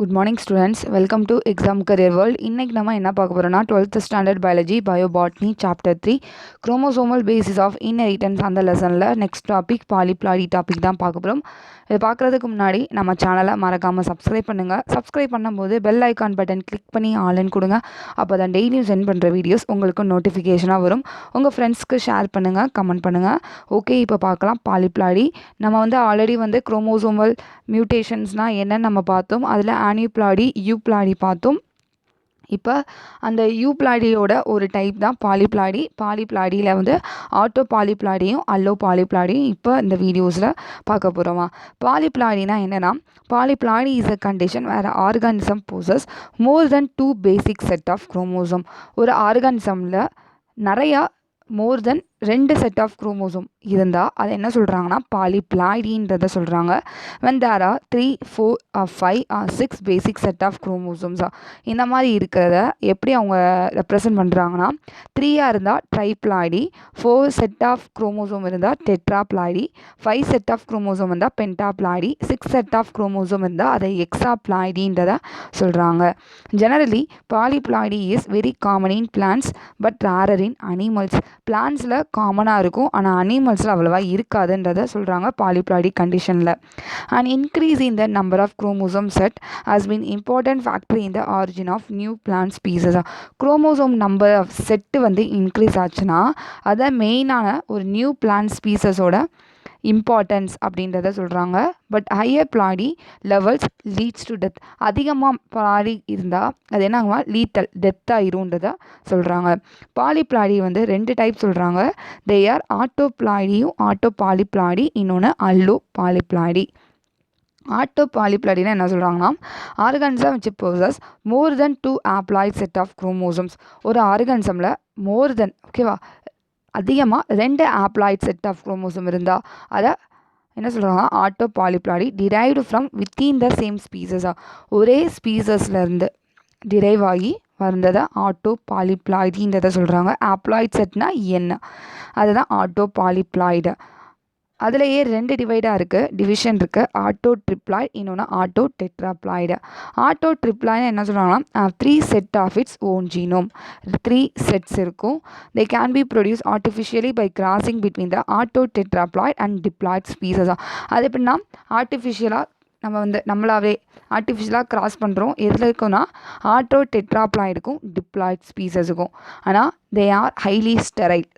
Good morning students, welcome to Exam Career World. இன்னைக்கு நம்ம என்ன பார்க்க போறோம்னா 12th standard biology biobotany chapter 3 chromosomal basis of inheritance அந்த லெசனில் நெக்ஸ்ட் டாபிக் பாலிப்ளாய்டி டாபிக் தான் பார்க்க போகிறோம். இது பார்க்குறதுக்கு முன்னாடி நம்ம சேனலை மறக்காமல் சப்ஸ்கிரைப் பண்ணுங்கள். சப்ஸ்கிரைப் பண்ணும்போது பெல் ஐக்கான் பட்டன் கிளிக் பண்ணி ஆன்லைன் கொடுங்க. அப்போ தான் டெய்லியும் சென்ட் பண்ணுற வீடியோஸ் உங்களுக்கு நோட்டிஃபிகேஷனாக வரும். உங்கள் ஃப்ரெண்ட்ஸ்க்கு ஷேர் பண்ணுங்கள், கமெண்ட் பண்ணுங்கள். ஓகே, இப்போ பார்க்கலாம் பாலிப்ளாய்டி. நம்ம ஆல்ரெடி குரோமோசோமல் மியூட்டேஷன்ஸ்னால் என்னன்னு நம்ம பார்த்தோம். அதில் ஆனியூப்ளாய்டி, யூப்ளாய்டி பார்த்தோம். இப்போ அந்த யூப்ளாய்டியோட ஒரு டைப் தான் பாலிப்ளாய்டி. பாலிப்ளாய்டியில் ஆட்டோ பாலிப்ளாய்டியும் அல்லோ பாலிப்ளாய்டியும் இப்போ இந்த வீடியோஸில் பார்க்க போகிறோமா. பாலிப்ளாய்டினா என்னென்னா, polyploidy is a condition where organism possesses more than 2 basic set of chromosome. ஒரு ஆர்கானிசமில் நிறையா more than 2 set of chromosome இருந்தால் அதை என்ன சொல்கிறாங்கன்னா பாலிப்ளாய்டின்றதை சொல்கிறாங்க. when there are 3, 4 or 5 or 6 basic set of குரோமோசோம்ஸா இந்த மாதிரி இருக்கிறத எப்படி அவங்க ரெப்ரசன்ட் பண்ணுறாங்கன்னா, 3 இருந்தால் ட்ரைப்ளாய்டி, 4 செட் ஆஃப் குரோமோசோம் இருந்தால் டெட்ராப்ளாய்டி, 5 செட் ஆஃப் குரோமோசோம் இருந்தால் பென்டாப்ளாய்டி, 6 செட் ஆஃப் குரோமோசோம் இருந்தால் அதை எக்ஸாப்ளாய்டின்றதை சொல்கிறாங்க. Generally polyploidy is very common in plants but rarer in animals. பிளான்ஸில் காமனாக இருக்கும், ஆனால் அனிமல்ஸில் அவ்வளோவா இருக்காதுன்றதை சொல்கிறாங்க பாலிப்ளாய்டி கண்டிஷனில். And increase in the number of chromosome set has been important factor in the origin of new plant ஸ்பீசஸாக. Chromosome number of set increase ஆச்சுன்னா அதை மெயினான ஒரு நியூ பிளான்ட் ஸ்பீசஸோட இம்பார்ட்டன்ஸ் அப்படின்றத சொல்கிறாங்க. But higher ploidy levels leads to death. அதிகமாக ploidy இருந்தால் அது என்ன ஆகுமா, லீத்தல் டெத்தாயிருன்றத சொல்கிறாங்க. பாலிப்ளாய்டி 2 டைப் சொல்கிறாங்க. தே ஆர் ஆட்டோ பிளாய்டியும் ஆட்டோ பாலிப்ளாய்டி, இன்னொன்று அல்லோ பாலிப்ளாய்டி. ஆட்டோ பாலிப்ளாய்டினா என்ன சொல்கிறாங்கன்னா, organism which possesses more than 2 haploid set of chromosomes. ஒரு ஆர்கானிசமில் மோர் தென் அதிகமாக 2 ஆப்ளாய்ட் செட் ஆஃப் குரோமோசோம் இருந்தால் அதை என்ன சொல்கிறாங்கன்னா auto polyploidy. Derived from within the same ஸ்பீசஸாக, ஒரே ஸ்பீசஸ்லேருந்து டிரைவ் ஆகி வந்ததை ஆட்டோ பாலிப்ளாய்டின்றதை சொல்கிறாங்க. ஆப்ளாய்ட் செட்னா என்ன, அதுதான் ஆட்டோ பாலிப்ளாய்டு. அதுலேயே 2 டிவிஷன் இருக்குது. ஆட்டோ ட்ரிப்ளாய்டு, இன்னொன்று ஆட்டோ டெட்ராப்ளாய்டு. ஆட்டோ ட்ரிப்ளாய்டு என்ன சொல்கிறாங்கன்னா 3 set of its own genome. 3 sets இருக்கும். They can be produce artificially by crossing between the auto tetraploid and diploid ஸ்பீசஸாக. அது எப்படின்னா ஆர்டிஃபிஷியலாக நம்மளாவே ஆர்டிஃபிஷியலாக கிராஸ் பண்ணுறோம். எதில் இருக்குன்னா ஆட்டோ டெட்ராப்ளாய்டுக்கும் டிப்ளாய்ட் ஸ்பீசஸுக்கும். ஆனால் தே ஆர் ஹைலி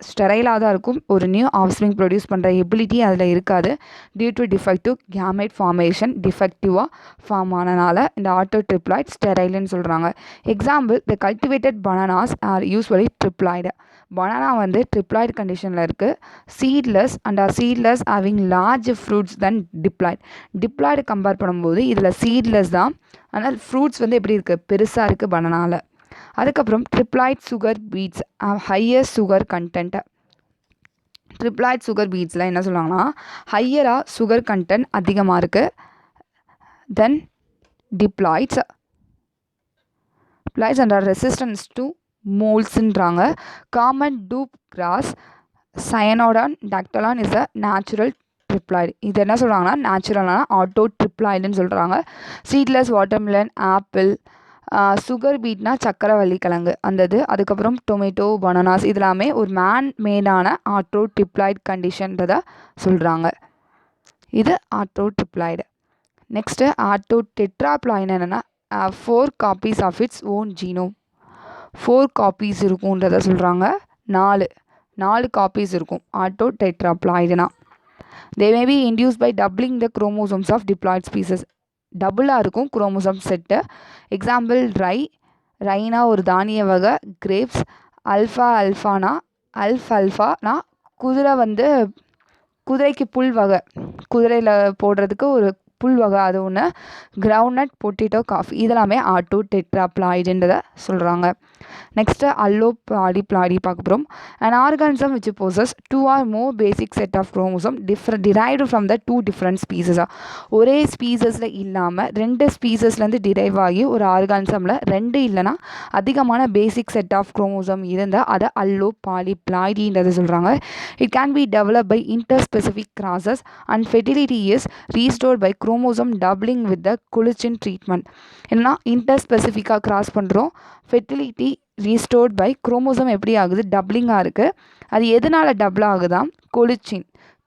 ஸ்டெரைலாக தான் இருக்கும். ஒரு நியூ ஆஃப்ஸ்ப்ரிங் ப்ரொடியூஸ் பண்ணுற எபிலிட்டி அதில் இருக்காது. Due to defective gamete formation, டிஃபெக்டிவாக ஃபார்ம் ஆனனால இந்த ஆட்டோ ட்ரிப்ளாய்ட் ஸ்டெரைல்னு சொல்கிறாங்க. Example, the cultivated bananas are usually triploid. Banana triploid கண்டிஷனில் இருக்குது. Seedless and are seedless having large fruits than diploid. Diploid compare பண்ணும்போது இதில் சீட்லெஸ் தான், ஆனால் ஃப்ரூட்ஸ் எப்படி இருக்குது, பெருசாக இருக்குது பனானாவில். அதுக்கப்புறம் triploid sugar beets higher sugar கண்டென்ட்டை. ட்ரிப்ளாய்ட் சுகர் பீட்ஸில் என்ன சொல்கிறாங்கன்னா ஹையராக சுகர் கண்டென்ட் அதிகமாக இருக்குது than diploids and are resistance to மோல்ஸ்ன்றாங்க. Common doob grass cynodon dactylon is a natural triploid. இது என்ன சொல்கிறாங்கன்னா நேச்சுரலான ஆட்டோ ட்ரிப்ளாய்டுன்னு சொல்கிறாங்க. சீட்லெஸ் வாட்டர்மெலன், ஆப்பிள், சுகர் பீட்னா சக்கரவள்ளி கிழங்கு அந்த அதுக்கப்புறம் டொமேட்டோ, பனானாஸ் இதெல்லாமே ஒரு மேன் மேடான ஆட்டோ ட்ரிப்ளாய்டு கண்டிஷன்றதை சொல்கிறாங்க. இது auto triploid. Next auto tetraploid என்னென்னா 4 copies of its own genome. 4 copies இருக்குன்றதை சொல்கிறாங்க. 4 காப்பீஸ் இருக்கும் ஆட்டோ டெட்ராப்ளாய்டுனா. They may be induce by doubling the chromosomes of diploid species. டபுளாக இருக்கும் குரோமோசோம் செட்டு. எக்ஸாம்பிள், ரைனா ஒரு தானிய வகை. கிரேப்ஸ், அல்ஃபானா குதிரை குதிரைக்கு புல் வகை, குதிரையில் போடுறதுக்கு ஒரு புல் வகை, அது ஒன்று. கிரவுண்ட்நட், பொட்டேட்டோ, காஃபி இதெல்லாமே ஆட்டோ டெட்ராப்ளாய்டுன்றதை சொல்கிறாங்க. நெக்ஸ்ட்டு அல்லோ பாலிப்ளாய்டி பார்க்க போகிறோம். An organism which possesses 2 or more basic set of chromosome derived from the 2 different ஸ்பீசஸாக. ஒரே ஸ்பீசஸில் இல்லாமல் 2 ஸ்பீசஸ்லேருந்து டிரைவ் ஆகி ஒரு ஆர்கானிசமில் 2 இல்லைனா அதிகமான பேசிக் செட் ஆஃப் குரோமோசோம் இருந்தால் அதை அல்லோ பாலிப்ளாய்டின்றதை சொல்கிறாங்க. It can be develop by interspecific crosses and fertility is restored by chromosome doubling with the colchicine treatment. என்னன்னா இன்டர்ஸ்பெசிஃபிக்காக கிராஸ் பண்ணுறோம். ஃபெர்டிலிட்டி ரீஸ்டோர்ட் பை குரோமோசோம் எப்படி ஆகுது, டப்ளிங்காக இருக்குது. அது எதனால் டபுள் ஆகுதான்,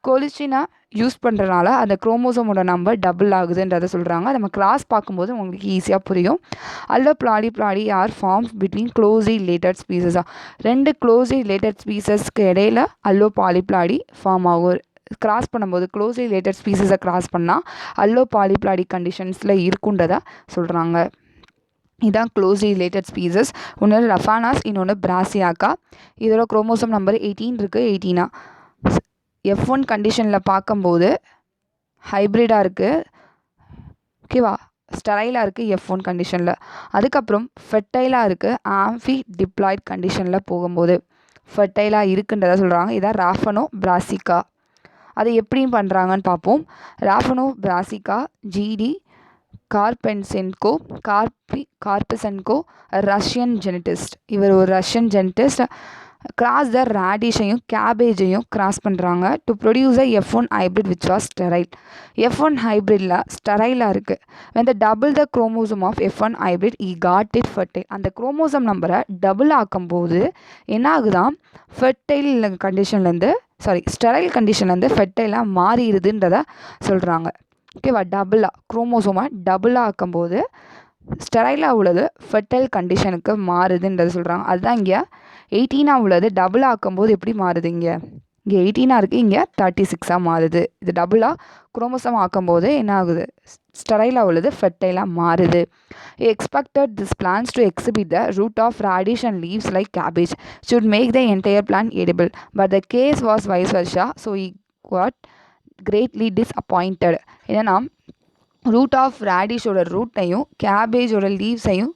கொலிச்சினை யூஸ் பண்ணுறனால அந்த குரோமோசோமோட நம்பர் டபுள் ஆகுதுன்றதை சொல்கிறாங்க. நம்ம கிராஸ் பார்க்கும்போது உங்களுக்கு ஈஸியாக புரியும். Ploidy are forms between closely related ஸ்பீசஸாக, 2 க்ளோஸ்லி ரிலேட்டட் ஸ்பீசஸ்க்கு இடையில பாலிப்ளாடி ஃபார்ம் ஆகும். கிராஸ் பண்ணும்போது க்ளோஸ்லி ரிலேட்டட் ஸ்பீசஸை கிராஸ் பண்ணால் பாலிப்ளாடி கண்டிஷன்ஸில் இருக்குன்றதை சொல்கிறாங்க. இதான் க்ளோஸ்லி ரிலேட்டட் ஸ்பீசஸ். ஒன்று ரஃபானாஸ், இன்னொன்று பிராசியாக்கா. இதோட குரோமோசோம் நம்பர் 18 இருக்குது. 18 F1 கண்டிஷனில் பார்க்கும்போது ஹைப்ரிடாக இருக்குது, ஓகேவா, ஸ்டெரைலாக இருக்குது F1 கண்டிஷனில். அதுக்கப்புறம் ஃபெர்டைலாக இருக்குது ஆம்ஃபி டிப்ளாய்ட் கண்டிஷனில் போகும்போது ஃபெர்டைலாக இருக்குன்றதை சொல்கிறாங்க. இதான் ராஃபனோ பிராசிகா. அதை எப்படியும் பண்ணுறாங்கன்னு பார்ப்போம். ராஃபனோ பிராசிகா ஜிடி கார்பெசென்கோ ரஷ்யன் ஜெனட்டிஸ்ட். இவர் ஒரு ரஷ்யன் ஜெனட்டிஸ்ட். கிராஸ் த ரேடிஷையும் கேபேஜையும் கிராஸ் பண்ணுறாங்க to produce F1 hybrid which was sterile. F1 ஹைப்ரிடில் ஸ்டெரைலாக இருக்குது. when the double the chromosome of F1 hybrid he got it fertile. அந்த குரோமோசோம் நம்பரை டபுள் ஆக்கும்போது என்ன ஆகுதான், ஃபெர்டைல் கண்டிஷன்லேருந்து ஸ்டெரைல் கண்டிஷன்லேருந்து ஃபெர்டைலாக மாறிடுதுன்றதை சொல்கிறாங்க. ஓகேவா, குரோமோசோமை டபுளாக ஆக்கும்போது ஸ்டெரைலாக உள்ளது ஃபெர்டைல் கண்டிஷனுக்கு மாறுதுன்றது சொல்கிறாங்க. அதுதான் இங்கே 18 உள்ளது டபுளாக ஆக்கும்போது எப்படி மாறுது, இங்கே 18 இருக்குது, இங்கே 36 மாறுது. இது டபுளாக குரோமோசோம் ஆக்கும்போது என்ன ஆகுது, ஸ்டெரைலாக உள்ளது ஃபெர்டைலாக மாறுது. Expected this plans to exhibit the root of radish and leaves like cabbage should make the entire plant edible, but the case was vice versa, so he got greatly disappointed. என்னன்னா root of ரேடிஷோட ரூட்டையும் கேபேஜோட லீவ்ஸையும்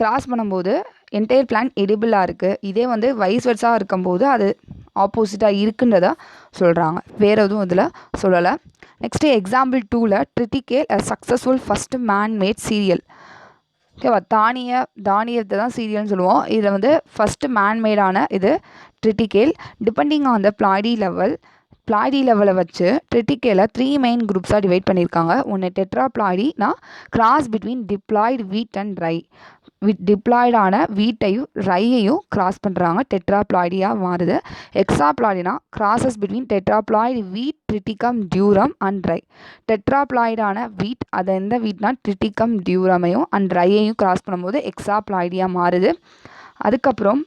cross பண்ணும்போது entire plant எடிபிளாக இருக்குது. இதே வந்து wise வெர்ஸாக இருக்கும்போது அது ஆப்போசிட்டாக இருக்குன்றத சொல்கிறாங்க. வேறு எதுவும் இதில் சொல்லலை. நெக்ஸ்ட்டு எக்ஸாம்பிள் 2ல் triticale a successful first man-made serial. ஓகேவா, தானியத்தை தான் சீரியல்னு சொல்லுவோம். இதில் வந்து ஃபஸ்ட்டு மேன்மேடான இது triticale. Depending on the ploidy லெவலை வச்சு ட்ரிட்டிகேலை 3 மெயின் குரூப்ஸாக டிவைட் பண்ணியிருக்காங்க. ஒன்று டெட்ராப்ளாய்டினா cross between diploid wheat and rye. டிப்ளாய்டான வீட்டையும் ரையையும் கிராஸ் பண்ணுறாங்க, டெட்ராப்ளாய்டியாக மாறுது. எக்ஸாப்ளாய்டினா கிராசஸ் பிட்வீன் டெட்ராப்ளாய்டு வீட் ட்ரிட்டிகம் டியூரம் அண்ட் ரை. டெட்ராப்ளாய்டான வீட், அது எந்த வீட்னா ட்ரிட்டிகம் டியூரமையும் அண்ட் ரையையும் கிராஸ் பண்ணும்போது எக்ஸாப்ளாய்டியாக மாறுது. அதுக்கப்புறம்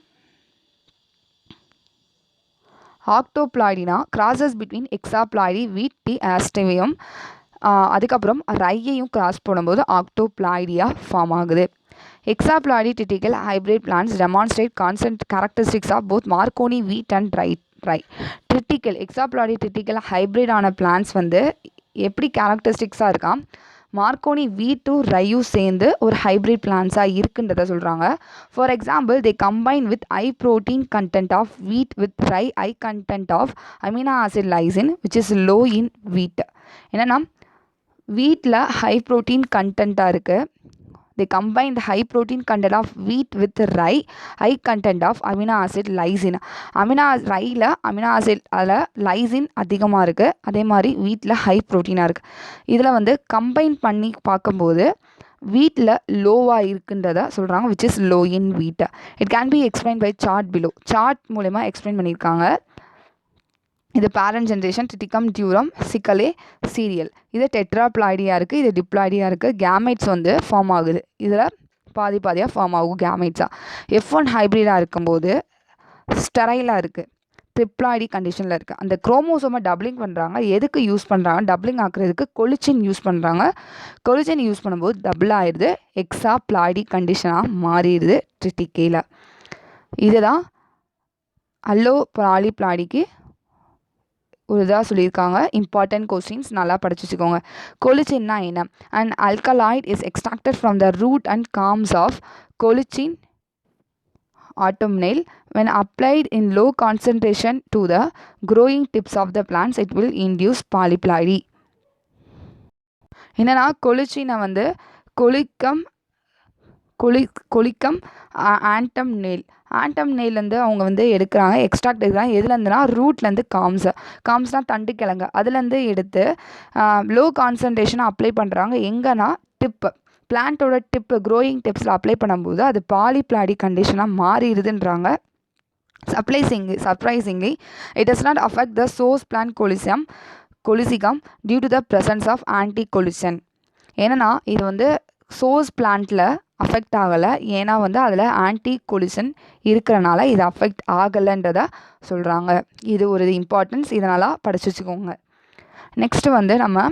ஆக்டோப்ளாய்டினா கிராசஸ் பிட்வீன் எக்ஸாப்ளாய்டி வீட் டி ஆஸ்டேவியம். அதுக்கப்புறம் ரையையும் கிராஸ் பண்ணும்போது ஆக்டோப்ளாய்டியாக ஃபார்ம் ஆகுது. Hexaploidy triticale hybrid plants demonstrate constant characteristics of both macaroni wheat and rye. Hexaploidy ட்ரிட்டிகல் ஹைப்ரிடான plans வந்து எப்படி கேரக்டரிஸ்டிக்ஸாக இருக்கான், மார்கோனி வீட்டும் ரையும் சேர்ந்து ஒரு ஹைப்ரிட் பிளான்ஸாக இருக்குன்றதை சொல்கிறாங்க. For example, they combine with high protein content of wheat with rye high content of amino acid lysine which is low in wheat. என்னென்னா வீட்டில் ஹை ப்ரோட்டீன் கண்டென்ட்டாக இருக்குது. they combine the high protein content of wheat with rye high content of amino acid lysine. ரையில் amino acid அதில் lysine அதிகமாக இருக்குது, அதே மாதிரி வீட்டில் ஹை ப்ரோட்டீனாக இருக்குது. இதில் வந்து கம்பைன் பண்ணி பார்க்கும்போது வீட்டில் லோவாக இருக்குன்றத சொல்கிறாங்க, which is low in wheat. It can be explain by chart below. Chart மூலமா எக்ஸ்பிளைன் பண்ணியிருக்காங்க. இது parent generation triticum durum secale cereale. இது டெட்ராப்ளாய்டியாக இருக்குது, இது டிப்ளாய்டியாக இருக்குது. கேமைட்ஸ் வந்து ஃபார்ம் ஆகுது, இதில் பாதியாக ஃபார்ம் ஆகும் கேமைட்ஸாக. F1 ஹைப்ரிடாக இருக்கும்போது ஸ்டெரைலாக இருக்குது, ட்ரிப்ளாய்டி கண்டிஷனில் இருக்குது. அந்த குரோமோசோமை டப்ளிங் பண்ணுறாங்க. எதுக்கு யூஸ் பண்ணுறாங்க, டப்ளிங் ஆக்குறதுக்கு கொலிச்சின் யூஸ் பண்ணுறாங்க. கொலிச்சின் யூஸ் பண்ணும்போது டபுள் ஆயிடுது, எக்ஸாப்ளாய்டி கண்டிஷனாக மாறிடுது ட்ரிட்டிகேல. இதுதான் பாலிப்ளாய்டிக்கு ஒரு இதாக சொல்லியிருக்காங்க. இம்பார்ட்டன்ட் கொஸ்டின்ஸ் நல்லா படிச்சு வச்சுக்கோங்க. கொலிச்சின்னா என்ன? And alkaloid is extracted from the root and corms of colchicine autumnal. When applied in low concentration to the growing tips of the plants, it will induce polyploidy. என்னன்னா கொலிச்சினை வந்து கொலிக்கம் ஆண்டம் நெல் ஆண்டம் நெய்லேருந்து அவங்க வந்து எடுக்கிறாங்க, எக்ஸ்ட்ராக்ட் எடுக்கிறாங்க. எதுலேருந்துனா ரூட்லேருந்து காம்ஸ்னால் தண்டு கிழங்கு, அதுலேருந்து எடுத்து லோ கான்சன்ட்ரேஷனாக அப்ளை பண்ணுறாங்க. எங்கன்னா டிப்பு, பிளான்ட்டோட டிப்பு, க்ரோயிங் டிப்ஸில் அப்ளை பண்ணும்போது அது பாலிப்ளாய்டி கண்டிஷனாக மாறிடுதுன்றாங்க. Surprisingly, it does not affect the source plant colicicum due to the presence of anti-collision. ஏன்னா இது வந்து சோர்ஸ் பிளான்ட்டில் அஃபெக்ட் ஆகலை, ஏன்னா வந்து அதில் ஆன்டி-கொலிஷன் இருக்கிறனால இது அஃபெக்ட் ஆகலைன்றத சொல்கிறாங்க. இது ஒரு இம்பார்ட்டன்ஸ், இதனால் படிச்சு வச்சுக்கோங்க. நெக்ஸ்ட்டு வந்து நம்ம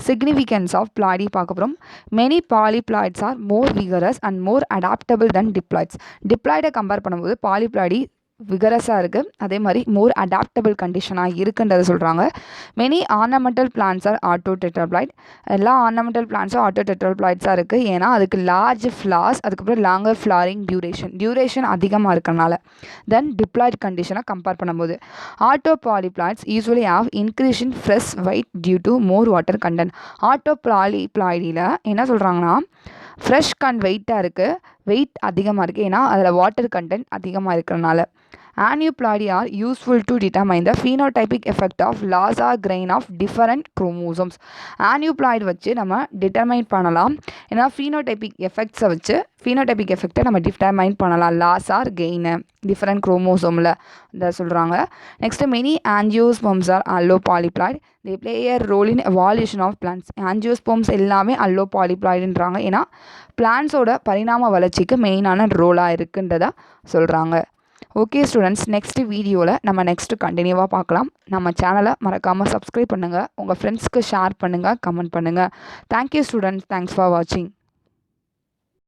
significance of ploidy பார்க்க போகிறோம். Many polyploids are more vigorous and more adaptable than diploids. Diploid compare பண்ணும்போது பாலிப்ளாய்டி விகரஸாக இருக்குது, அதே மாதிரி மோர் அடாப்டபிள் கண்டிஷனாக இருக்குன்றதை சொல்கிறாங்க. Many ornamental plants are autotetraploid. எல்லா ஆர்னமெண்டல் பிளான்ட்ஸும் ஆட்டோடெட்ராப்ளாய்ட்ஸாக இருக்குது, ஏன்னா அதுக்கு லார்ஜ் ஃப்ளார்ஸ், அதுக்கப்புறம் லாங்கர் ஃப்ளாரிங் டியூரேஷன் அதிகமாக இருக்கனால. தென் டிப்ளாய்ட் கண்டிஷனை கம்பேர் பண்ணும்போது auto polyploids usually have increase in fresh weight due to more water content. Auto பாலிப்ளாய்டியில் என்ன சொல்கிறாங்கன்னா ஃப்ரெஷ் வெயிட்டாக இருக்குது, வெயிட் அதிகமாக இருக்குது, ஏன்னா அதில் வாட்டர் கண்டென்ட் அதிகமாக இருக்கிறனால. Aneuploidy are useful to determine the phenotypic effect of loss or gain of different chromosomes. Aneuploid வச்சு நம்ம டிட்டர்மைன் பண்ணலாம், ஏன்னா ஃபீனோடைபிக் எஃபெக்டை நம்ம டிட்டர்மைன் பண்ணலாம், லாஸ் ஆர் கெயின் டிஃப்ரெண்ட் குரோமோசோமில் இதை சொல்கிறாங்க. Next many angiosperms are allopolyploid. They play a role in evolution of plants. Angiosperms எல்லாமே அல்லோபாலிப்ளாய்டுன்றாங்க, ஏன்னா பிளான்ஸோட பரிணாம வளர்ச்சிக்கு மெயினான ரோலாக இருக்குன்றதா சொல்கிறாங்க. ஓகே ஸ்டூடெண்ட்ஸ், நெக்ஸ்ட் வீடியோவில் நம்ம நெக்ஸ்ட்டு கண்டினியூவாக பார்க்கலாம். நம்ம சேனலை மறக்காமல் சப்ஸ்கிரைப் பண்ணுங்கள், உங்கள் ஃப்ரெண்ட்ஸ்க்கு ஷேர் பண்ணுங்கள், கமெண்ட் பண்ணுங்கள். தேங்க்யூ ஸ்டூடெண்ட்ஸ், தேங்க்ஸ் ஃபார் வாட்சிங்.